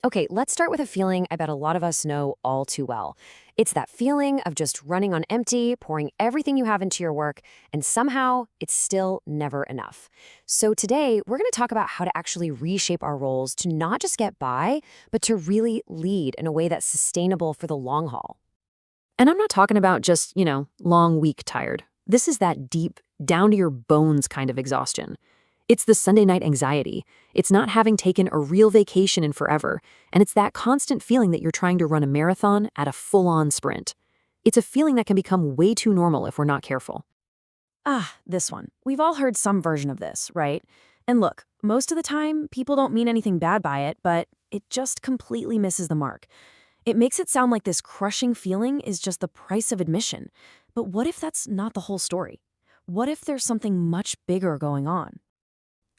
Okay, let's start with a feeling I bet a lot of us know all too well. It's that feeling of just running on empty, pouring everything you have into your work, and somehow it's still never enough. So today, we're going to talk about how to actually reshape our roles to not just get by, but to really lead in a way that's sustainable for the long haul. And I'm not talking about just, long week tired. This is that deep, down to your bones kind of exhaustion. It's the Sunday night anxiety. It's not having taken a real vacation in forever. And it's that constant feeling that you're trying to run a marathon at a full-on sprint. It's a feeling that can become way too normal if we're not careful. This one. We've all heard some version of this, right? And look, most of the time, people don't mean anything bad by it, but it just completely misses the mark. It makes it sound like this crushing feeling is just the price of admission. But what if that's not the whole story? What if there's something much bigger going on?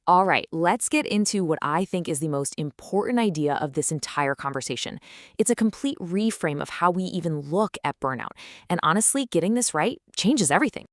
All right, let's get into what I think is the most important idea of this entire conversation. It's a complete reframe of how we even look at burnout. And honestly, getting this right changes everything.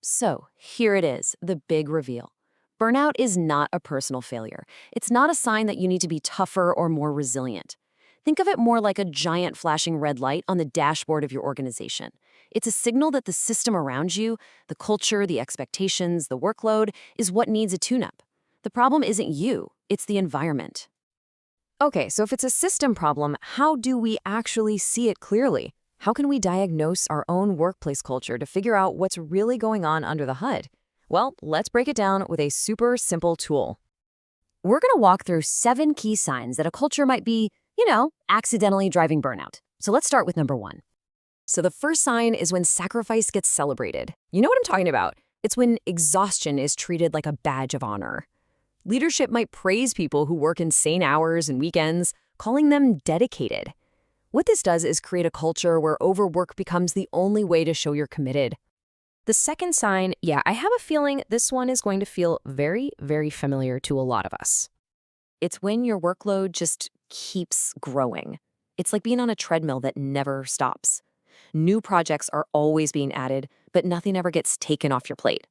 So, here it is, the big reveal. Burnout is not a personal failure. It's not a sign that you need to be tougher or more resilient. Think of it more like a giant flashing red light on the dashboard of your organization. It's a signal that the system around you, the culture, the expectations, the workload, is what needs a tune-up. The problem isn't you, it's the environment. Okay, so if it's a system problem, how do we actually see it clearly? How can we diagnose our own workplace culture to figure out what's really going on under the hood? Well, let's break it down with a super simple tool. We're going to walk through 7 key signs that a culture might be, accidentally driving burnout. So let's start with number 1. So the first sign is when sacrifice gets celebrated. You know what I'm talking about? It's when exhaustion is treated like a badge of honor. Leadership might praise people who work insane hours and weekends, calling them dedicated. What this does is create a culture where overwork becomes the only way to show you're committed. The second sign, I have a feeling this one is going to feel very, very familiar to a lot of us. It's when your workload just keeps growing. It's like being on a treadmill that never stops. New projects are always being added, but nothing ever gets taken off your plate.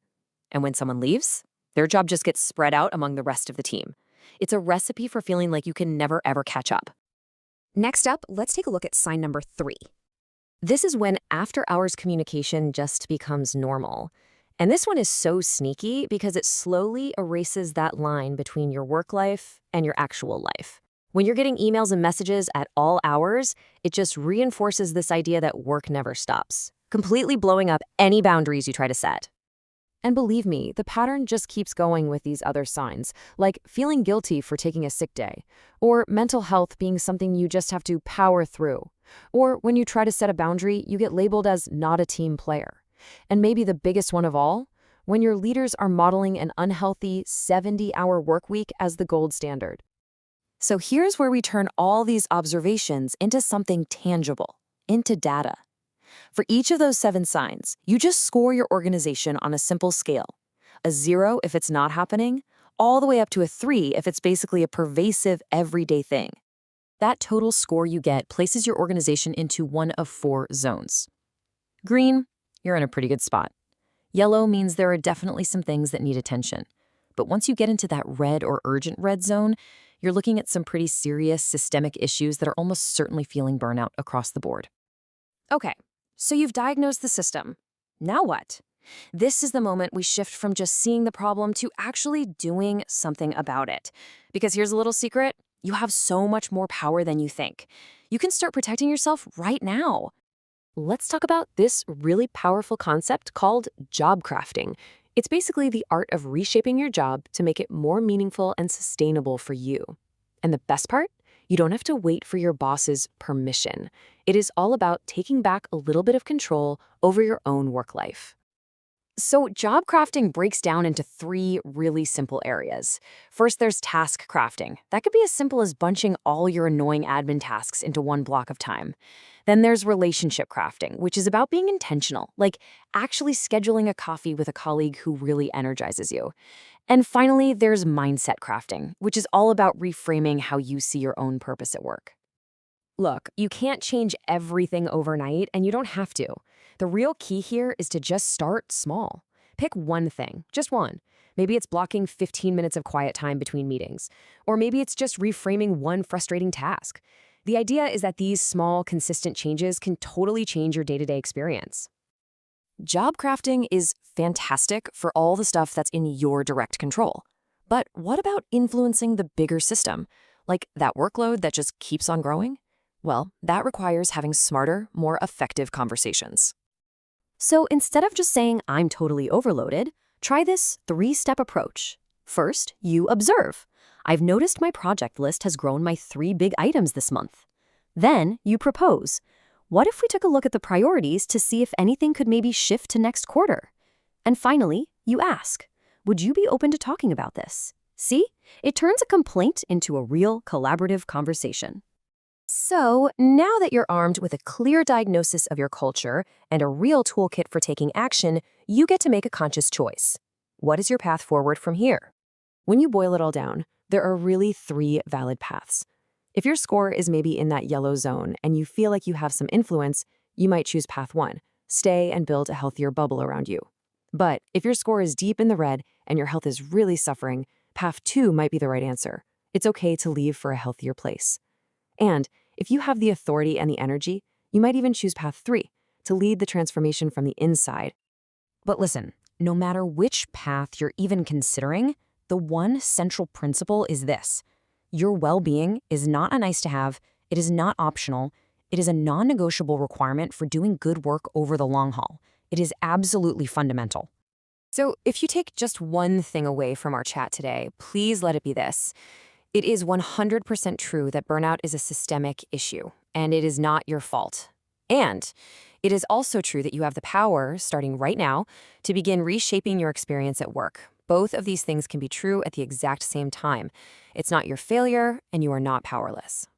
And when someone leaves, their job just gets spread out among the rest of the team. It's a recipe for feeling like you can never ever catch up. Next up, let's take a look at sign number 3. This is when after-hours communication just becomes normal. And this one is so sneaky because it slowly erases that line between your work life and your actual life. When you're getting emails and messages at all hours, it just reinforces this idea that work never stops, completely blowing up any boundaries you try to set. And believe me, the pattern just keeps going with these other signs, like feeling guilty for taking a sick day, or mental health being something you just have to power through, or when you try to set a boundary, you get labeled as not a team player. And maybe the biggest one of all, when your leaders are modeling an unhealthy 70-hour work week as the gold standard. So here's where we turn all these observations into something tangible, into data. For each of those 7 signs, you just score your organization on a simple scale. A 0 if it's not happening, all the way up to a 3 if it's basically a pervasive everyday thing. That total score you get places your organization into one of 4 zones. Green, you're in a pretty good spot. Yellow means there are definitely some things that need attention. But once you get into that red or urgent red zone, you're looking at some pretty serious systemic issues that are almost certainly feeling burnout across the board. Okay. So you've diagnosed the system. Now what? This is the moment we shift from just seeing the problem to actually doing something about it. Because here's a little secret, you have so much more power than you think. You can start protecting yourself right now. Let's talk about this really powerful concept called job crafting. It's basically the art of reshaping your job to make it more meaningful and sustainable for you. And the best part? You don't have to wait for your boss's permission. It is all about taking back a little bit of control over your own work life. So job crafting breaks down into 3 really simple areas. First, there's task crafting. That could be as simple as bunching all your annoying admin tasks into one block of time. Then there's relationship crafting, which is about being intentional, like actually scheduling a coffee with a colleague who really energizes you. And finally, there's mindset crafting, which is all about reframing how you see your own purpose at work. Look, you can't change everything overnight, and you don't have to. The real key here is to just start small. Pick one thing, just one. Maybe it's blocking 15 minutes of quiet time between meetings. Or maybe it's just reframing one frustrating task. The idea is that these small, consistent changes can totally change your day-to-day experience. Job crafting is fantastic for all the stuff that's in your direct control. But what about influencing the bigger system, like that workload that just keeps on growing? Well, that requires having smarter, more effective conversations. So instead of just saying, I'm totally overloaded, try this 3-step approach. First, you observe. I've noticed my project list has grown by 3 big items this month. Then you propose. What if we took a look at the priorities to see if anything could maybe shift to next quarter? And finally, you ask, would you be open to talking about this? See, it turns a complaint into a real collaborative conversation. So now that you're armed with a clear diagnosis of your culture and a real toolkit for taking action, you get to make a conscious choice. What is your path forward from here? When you boil it all down, there are really 3 valid paths. If your score is maybe in that yellow zone and you feel like you have some influence, you might choose path 1, stay and build a healthier bubble around you. But if your score is deep in the red and your health is really suffering, path 2 might be the right answer. It's okay to leave for a healthier place. And if you have the authority and the energy, you might even choose path 3, to lead the transformation from the inside. But listen, no matter which path you're even considering, the one central principle is this. Your well-being is not a nice-to-have, it is not optional, it is a non-negotiable requirement for doing good work over the long haul. It is absolutely fundamental. So if you take just one thing away from our chat today, please let it be this. It is 100% true that burnout is a systemic issue, and it is not your fault. And it is also true that you have the power, starting right now, to begin reshaping your experience at work. Both of these things can be true at the exact same time. It's not your failure, and you are not powerless.